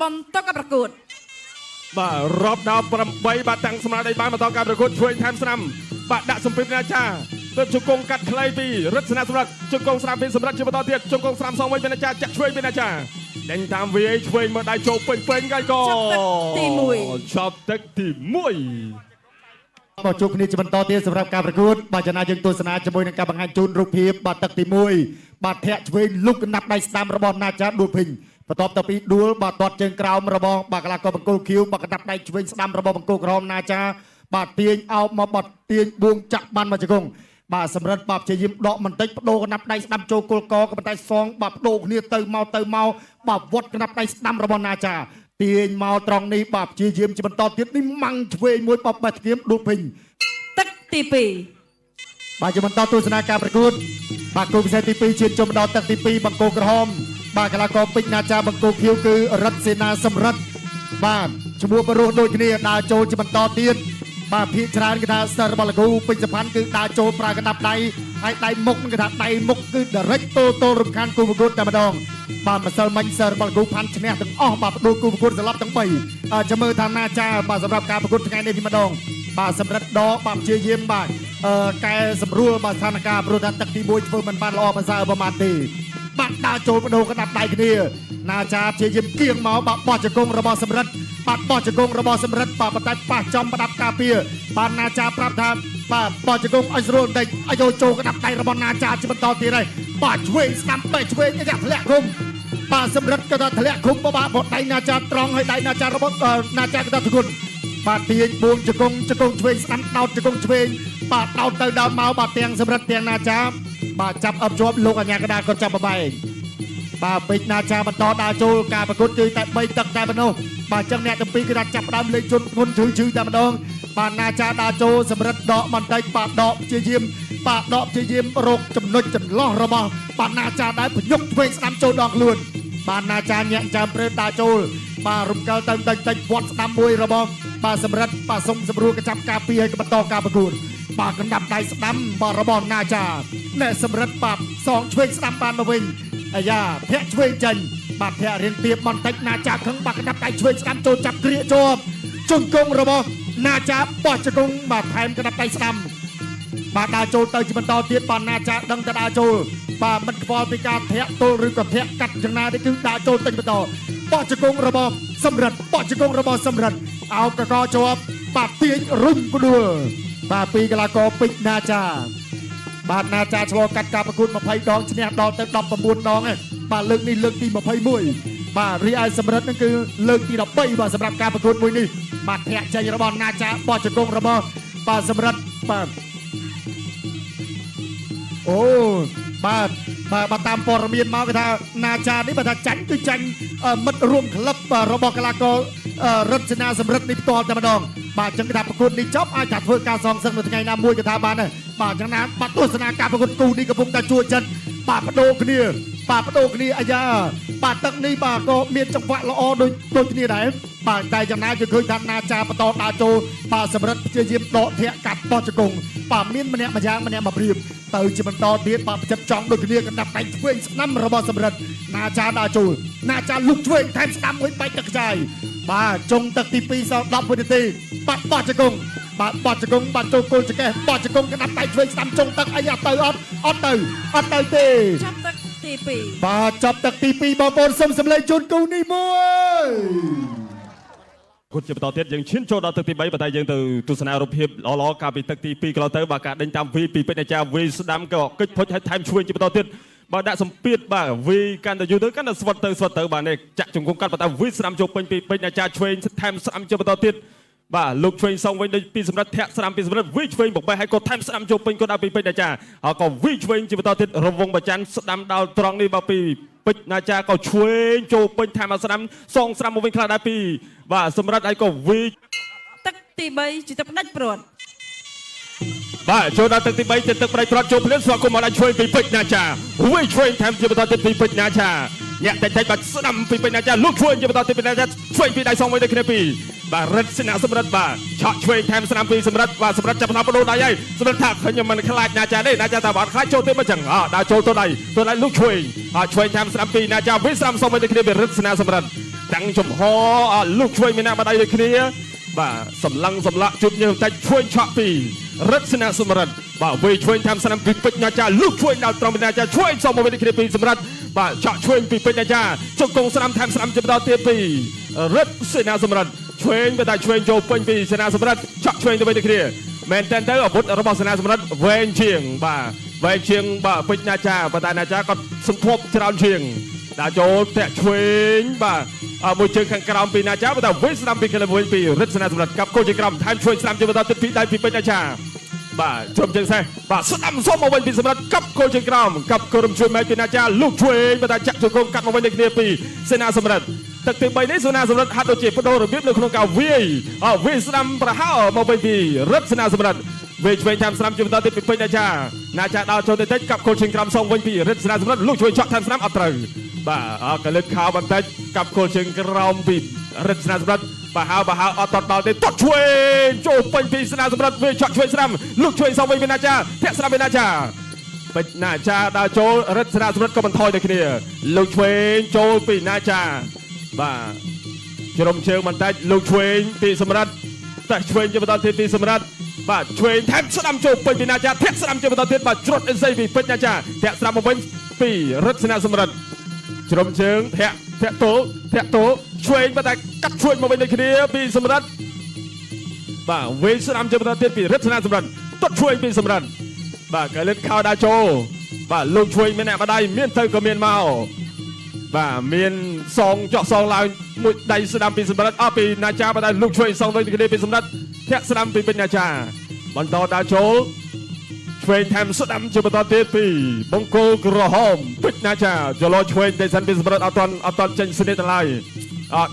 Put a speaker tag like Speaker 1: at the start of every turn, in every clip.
Speaker 1: បន្តការប្រកួត
Speaker 2: បាទរាប់ដល់8បាទតាំងស្មារតីបានបន្តការប្រកួតឆ្វេងថែមស្នាមបាទដាក់សម្ពាធអាចារ្យទើបជង្គង់កាត់ខ្លីពីរឹតស្នាសម្រាប់ជង្គង់ស្នាមពីសម្រាប់ជាបន្តទៀតជង្គង់ស្នាមសងវិញមានអាចារ្យចាក់ឆ្វេងមានអាចារ្យដេញតាមវាយឆ្វេងមកដៃចូលពេញហើយក៏
Speaker 1: ចប់ទឹកទី
Speaker 3: មកជួបគ្នាជាបន្តទៀតសម្រាប់ការប្រកួតបាទចំណាយយើងទស្សនាជាមួយនឹងការបង្ហាញជូនរូបភាពបាទទឹកទី1បាទធាក់ឆ្វេងលុកកណ្ដាប់ដៃស្ដាំរបស់ណាចាដួលភិញបន្ទាប់ទៅពីដួលបាទទាត់ជើងក្រោមរបស់បាទកីឡាករបង្គោលខៀវបាទកណ្ដាប់ដៃឆ្វេងស្ដាំរបស់បង្គោលក្រហមណាចាបាទទាញអោបមកបាត់ទាញបួងចាក់បានមកជង្គង់បាទសម្រាប់បាទព្យាយាមដកបន្តិចបដូរកណ្ដាប់ដៃស្ដាំចូលគល់កក៏ប៉ុន្តែសងបាទបដូរគ្នាទៅមកបាទវត្តកណ្ដាប់ដៃស្ដាំរបស់ណាចាទាញមកត្រង់នេះបាទព្យាយាមជាបន្តទៀតនេះម៉ាំងឆ្វេងមួយបបបេះធៀមដួលភិញ
Speaker 1: ទឹកទី
Speaker 3: បាទជាបន្តទស្សនាការប្រកួតបាទគូពិសេសទី2ឈានចូលមកដល់ទឹកទី2បង្គោលក្រហមបាទកីឡាករពេជ្រណាចាបង្គោលខៀវគឺរិទ្ធសេនាសម្រិទ្ធបាទឈ្មោះបរោះដូចគ្នាដើរចូលជាបន្តទៀតបាទភាគច្រើនគេថាសិស្សរបស់លោកគ្រូពេជ្រសផាន់គឺដើរចូលប្រើកណ្ដាប់ដៃហើយដៃមុខគេថាដៃមុខគឺ direct តូលរំខានគូប្រកួតតែម្ដងបាទម្សិលមិញសិស្សរបស់លោកគ្រូផាន់ឈ្នះទាំងអស់បាទបដូរគូប្រកួតសន្លប់ទាំង3ចាំមើលថាណាចាបាទសម្រាប់ការប្រកួតថ្ងៃនេះទីម្ដងបាទសម្រាប់ដកបាទព្យាយាមបាទកែសម្រួលបាទស្ថានភាពព្រោះថាទឹកទី1ធ្វើមិនបានល្អប្រសើរប្រហែលទេបាទដើរចូលបដូរកណ្ដាប់ដៃគ្នាណាចាព្យាយាមគៀងមកបាទបោះជង្គង់របស់សម្រិទ្ធបាទបោះជង្គង់របស់សម្រិទ្ធបាទប៉ុន្តែប៉ះចំប្រដាប់ការពារបាទណាចាប្រាប់ថាបាទបោះជង្គង់ឲ្យស្រួលបន្តិចឲ្យចូលកណ្ដាប់ដៃរបស់ណាចាជាបន្តទៀតហើយបាទឆ្វេងស្ដាំបែកឆ្វេងគេធ្លាក់គុំបាទសម្រិទ្ធក៏ថាធ្លាក់គុំបាទបោះដៃណាចាត្រង់ឲ្យដៃណាចារបស់ណាចាក៏ថាធ្ងន់បាទទាញបួងជង្គង់ឆ្វេងស្ដាំដោតជង្គង់ឆ្វេងបាទដោតទៅដោតមកបាទទាំងសម្រិទ្ធទាំងណាចាបាទចាប់អបជាប់លោកអាញាកដាក៏ចាប់បបែកបាទពេជ្រណាចាបន្តដើរចូលការប្រកួតគឺតែ3ទឹកតែប៉ុណ្ណោះបាទអញ្ចឹងអ្នកទាំងពីរគឺថាចាប់ផ្ដើមលេងជន់ធ្ងន់ឈឺតែម្ដង បានណាចាដាចូលសម្រិទ្ធដកបន្តិចបាទដកជាយាមបាទដកជាយាមរោគចំណុចចន្លោះរបស់បានណាចាដែរប្រយុទ្ធឆ្វេងស្ដាំចូលដងខ្លួនបានណាចាញាក់ចាំព្រឺដាចូលបាទរំកិលទៅតិចវត្តស្ដាំមួយរបស់បាទសម្រិទ្ធបាទសុំសម្រួលកចាប់ការពីឲ្យបន្តការប្រកួតបាទកណ្ដាប់ដៃស្ដាំបាទរបស់ណាចាអ្នកសម្រិទ្ធបាទសងឆ្វេងស្ដាំបានមកវិញអាយ៉ាធាក់ឆ្វេងចេញបាទធាក់រៀនទៀបបន្តិចណាចាខឹងបាទកណ្ដាប់ដៃឆ្វេងស្ដាំចូលចាប់គ្រាជាប់ជង្គង់របស់ណាចាបោះជង្គង់បាទថែមកណ្ដាប់ដៃស្ដាំបាទដើរចូលទៅជាបន្តទៀតបាទណាចាដឹងតែដើរចូលបាទមិនខ្វល់ពីការធាក់ទល់ឬក៏ធាក់កាត់យ៉ាងណាទេគឺដើរចូលទៅបន្តបោះជង្គង់របស់សម្រិទ្ធបោះជង្គង់របស់សម្រិទ្ធអោបកកជាប់បាទទាញរុញផ្ដួលបាទពីកីឡាករពេជ្រណាចាបាទណាចាឆ្លងកាត់ការប្រកួត20ដងឈ្នះដល់ទៅ19ដងឯងបាទលើកនេះលើកទី21បាទរីឯសម្រិទ្ធនឹងគឺលើកទី13បាទសម្រាប់ការប្រកួតមួយនេះបាទធាក់ចេញរបស់ណាចាបោះជង្គង់របស់បាទសម្រិទ្ធបាទអូបាទតាមព័ត៌មានមកគេថាណាចានេះបើថាចាញ់គឺចាញ់មិត្តរួមក្លឹបរបស់កីឡាកររតនាសម្រិទ្ធនេះផ្ទាល់តែម្ដងបាទចឹងគេថាប្រកួតនេះចប់អាចថាធ្វើការសងសឹកនៅថ្ងៃណាមួយគេថាបានដែរបាទចឹងណាបាទទស្សនាការប្រកួតគូនេះកំពុងតែជួចិត្តបាទបដូរគ្នាអាយ៉ាបាទទឹកនេះបាទក៏មានចង្វាក់ល្អដូចគ្នាដែរបាទតែយ៉ាងណាគឺឃើញថាណាចាបន្តដើរចូលបាទសម្រិទ្ធព្យាយាមដកធាក់កាត់បោះជង្គង់បាទមានម្នាក់ម្យ៉ាងម្នាក់មកព្រៀបទៅជាបន្តទៀតបាទប្រចិត្តចង់ដូចគ្នាកណ្ដាប់ដៃឆ្វេងស្ដាំរបស់សម្រិទ្ធណាចាដើរចូលណាចាលុកឆ្វេងថែមស្ដាំមួយបែកទឹកខ្ចាយបាទចុងទឹកទី2សល់10វិនាទីបាទបោះជង្គង់បាទបោះជង្គង់បាទចូលគោលចកេះបោះជង្គង់កណ្ដាប់ដៃឆ្វេងស្ដាំចុងទឹកអាយ៉ាទៅអត់ទៅទេ
Speaker 1: ចាប់ទឹកទី2
Speaker 3: បាទចាប់ទឹកទី2បងប្អូនសូមសម្លេងជូនគូនេះមួយ
Speaker 2: គូជាបន្តទៀតយើងឈានចូលដល់ទឹកទី3ប៉ុន្តែយើងទៅទស្សនារូបភាពល្អៗកាលពីទឹកទី2កន្លងទៅបាទការដេញតាមវីពីពេជ្រអាចារ្យវីស្ដាំក៏គិចផុចឲ្យថែមឆ្វេងជាបន្តទៀតបាទដាក់សម្ពាធបាទវីកាន់តែយូរទៅកាន់តែស្វិតទៅបាទនេះចាក់ជង្គង់កាត់ប៉ុន្តែវីស្ដាំចូលពេញពីពេជ្រអាចារ្យឆ្វេងថែមស្ដាំជាបន្តទៀតបាទលោកឆ្វេងសងវិញដូចពីសម្រាប់ធាក់ស្ដាំពីសម្រាប់វីឆ្វេងបបេះឲ្យក៏ថែមស្ដាំចូលពេញក៏ដល់ពីពេជ្រអាចារ្យហើយក៏វីឆ្វេងជាបន្តទៀតរវងប្រច័ន្ទស្ដាំដល់ត្រង់នេះបាទពីពេជ្រអាចារ្យក៏ឆ្វេងចូលពេញថែមស្ដាំសងស្ដាំមកវិញខ្លះដែរពីបាទសម្រាប់ឲ្យក៏វី
Speaker 1: ទឹកទី3ជាទឹកផ្ដាច់ព្រាត់
Speaker 2: បាទចូលដល់ទឹកទី3ជាទឹកផ្ដាច់ព្រាត់ចូលភ្លាមស្វាគមន៍មកដល់ឆ្វេងពីពេជ្រអាចារ្យវីឆ្វេងថែមជាបន្តទៀតពីពេជ្រអាចារ្យញាក់តែបាទស្ដាំពីពេជ្រអាចារ្យលោកឆ្វេងជាបន្តទៀតពីពេជ្រអាចារ្យឆ្វេងពីដៃសងវិញដូចគ្នាពីបាទរិទ្ធសេនាសម្រិទ្ធបាទឆក់ឆ្វេងថែមស្ដាំពីសម្រិទ្ធបាទសម្រិទ្ធចាប់ផ្ដើមបដូរដៃហើយសម្រិទ្ធថាខ្ញុំមិនខ្លាចណាចាទេណាចាតែបាទខ្លាចចូលទៀតមកចឹងដើរចូលទៅដៃលោកឆ្វេងឆ្វេងថែមស្ដាំពីណាចាវិញស្ដាំសងវិញដូចគ្នាពីរិទ្ធសេនាសម្រិទ្ធតាំងចំហលោកឆ្វេងមានណាបដៃដូចគ្នាបាទសម្លឹងសម្លាក់ជុតញើសតែឆ្វេងឆក់ពីរិទ្ធសេនាសម្រិទ្ធបាទវិញឆ្វេងថែមស្ដាំពីពេជ្រណាចាលោកឆ្វេងដល់ត្រង់ពីណាចាឆ្វេងសងវិញដូចគ្នាពីសម្រិទ្ធបាទឆក់ឆ្វេងពីពេជ្រណាចាជង្គង់ស្ដាំថែមស្ដាំជាបន្តទៀតពីរិទ្ធសេនាសម្រិទ្ធឆ្វេងបើតែឆ្វេងចូលពេញពីសេនាសម្រិទ្ធឆក់ឆ្វេងទៅវិញទៅគ្នាមែនតើអាវុធរបស់សេនាសម្រិទ្ធវែងជាងបាទវែងជាងបាទពេជ្រណាចាបើតែណាចាក៏សន្ធប់ច្រើនជាងដាក់ចូលតាក់ឆ្វេងបាទមួយជើងខាងក្រោមពីណាចាបើតែវិញស្ដាំពីកន្លែងវិញពីរិទ្ធសេនាសម្រិទ្ធកាប់គោជាក្រោមថែមឆ្វេងស្ដាំជាបន្តទៀតពីដៃពីពេជ្រណាចាបាទជុំជើងសេះបាទស្ដាំសុំមកវិញពីសម្រិទ្ធកាប់គោជាក្រោមកាប់គោរំជួយមកពីណាចាលោកឆ្វេងបើតែចាក់ជង្គង់កាត់មកវិញដូចគ្នាពីសេនាសម្រិទ្ធទឹកទី3នេះសេនាសម្រិទ្ធហាត់ដូចជាបដូររបៀបនៅក្នុងការវាយស្ដាំប្រហោមកវិញពីរិទ្ធសេនាសម្រិទ្ធវាឆ្វេងតាមស្ដាំជាបន្តទៀតពីពេជ្រអាចារ្យណាចាដល់ចូលតិចកាប់គោលជើងក្រោមសងវិញពីរិទ្ធសេនាសម្រិទ្ធលោកឆ្វេងឆក់តាមស្ដាំអត់ត្រូវបាទកលិតខោបន្តិចកាប់គោលជើងក្រោមពីរិទ្ធសេនាសម្រិទ្ធបើហៅអត់ដល់ទេទាត់ឆ្វេងចូលពេញពីសេនាសម្រិទ្ធវាឆក់ឆ្វេងស្ដាំលោកឆ្វេងសងវិញពីណាចាធាក់ស្ដាំពីណាចាពេជ្រណាចាដល់ចូលរិទ្ធសេនាសម្រិទ្ធក៏បន្ថយដូចគ្នាលោកឆ្វេងចូលពីណាចាបាទជ្រុំជើងបន្តិចលោកឆ្វេងពីសម្រិទ្ធតែឆ្វេងជាបន្តទៀតពីសម្រិទ្ធបាទឆ្វេងថែមស្ដាំចូលពេញពីណាចាធាក់ស្ដាំជាបន្តទៀតបាទច្រត់អេសីពីពេជ្រណាចាធាក់ស្ដាំមកវិញពីរិទ្ធសេនាសម្រិទ្ធជ្រុំជើងធាក់តោឆ្វេងបើតែកាត់ឆ្វេងមកវិញដូចគ្នាពីសម្រិទ្ធបាទវេស្ដាំជាបន្តទៀតពីរិទ្ធសេនាសម្រិទ្ធទាត់ឆ្វេងពីសម្រិទ្ធបាទកលិតខោដាចូលបាទលោកឆ្វេងមានអ្នកបដៃមានទៅក៏មានមកបាទមានសងចោះសងឡើងមួយដៃស្ដាំពីសម្រិទ្ធពីណាចាបើតែលោកឆ្វេងសងវិញគ្នាពីសម្រិទ្ធធាក់ស្ដាំពីពេជ្រណាចាបន្តដើរចូលឆ្វេងថែមស្ដាំជាបន្តទៀតពីបង្គោលក្រហមពេជ្រណាចាចលោឆ្វេងតែសិនពីសម្រិទ្ធអត់តចេញស្នេហ៍ទាំងឡាយ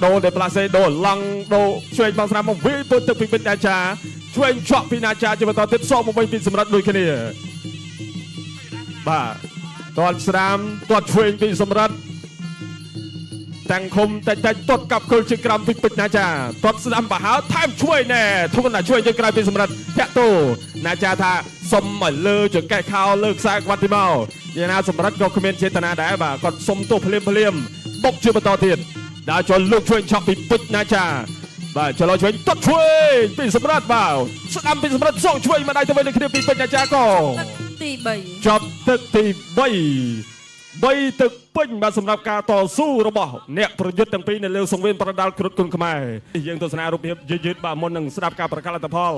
Speaker 2: ដូរដែលផ្លាសេដូរឡង់ដូរឆ្វេងបងស្នាមមកវិញពុតទឹកពីពេជ្រណាចាឆ្វេងឆក់ពីណាចាជាបន្តទៀតសងមកវិញពីសម្រាប់ដូចគ្នាបាទទាត់ស្រាមទាត់ឆ្វេងពីសម្រាប់តាំងឃុំតែតែទាត់កាប់គល់ជាក្រំពីពេជ្រណាចាទាត់ស្ដាំបះើថែមឆ្វេងណែធំណាឆ្វេងជាក្រោយពីសម្រាប់ធាក់តូណាចាថាសុំឲ្យលើចង្កេះខោលើខ្សែក្បាត់ទីមកយ៉ាងណាសម្រាប់ក៏គ្មានចេតនាដែរបាទគាត់សុំទោសភ្លាមបុកជាបន្តទៀតដល់ចូលលោកឆ្វេងឆក់ពីពេជ្រណាចាបាទចូលឆ្វេងទាត់ឆ្វេងពីសម្រាប់បាទស្ដាំពីសម្រាប់សងឆ្វេងមកដៃទៅវិញនឹងគ្នាពីពេជ្រណាចាក៏
Speaker 1: ទី3
Speaker 2: ចប់ទឹកទី3ទឹកពេញបាទសម្រាប់ការតស៊ូរបស់អ្នកប្រយុទ្ធទាំងពីរនៅលើសង្វៀនប្រដាល់គ្រុឌគុនខ្មែរយើងទស្សនារូបភាពយឺតបាទមុននឹងស្ដាប់ការប្រកាសលទ្ធផល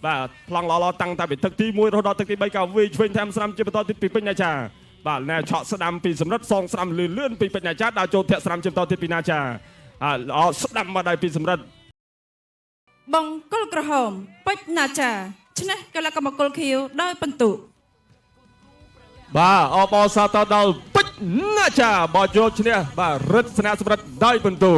Speaker 2: បាទប្លង់ឡតាំងតែពីទឹកទី1រហូតដល់ទឹកទី3ក៏វាឆ្វេងតាមស្រាំជាបន្តទៀតពីពេជ្រណាចាបាទណែឆក់ស្ដាំពីសម្រិតសងស្ដាំលឿនពីពេជ្រណាចាដល់ចូលធាក់ស្រាំជាបន្តទៀតពីណាចាល្អស្ដាំមកដៃពីសម្រិត
Speaker 1: បង្គោលក្រហមពេជ្រណាចាឈ្នះកីឡាកម្មង្គលខៀវដោយពិន្ទុ
Speaker 2: បាទអបអរសាទរដល់ពេជ្រណាចាបើយកឈ្នះបាទរិទ្ធស្នាសម្រិតដោយពិន្ទុ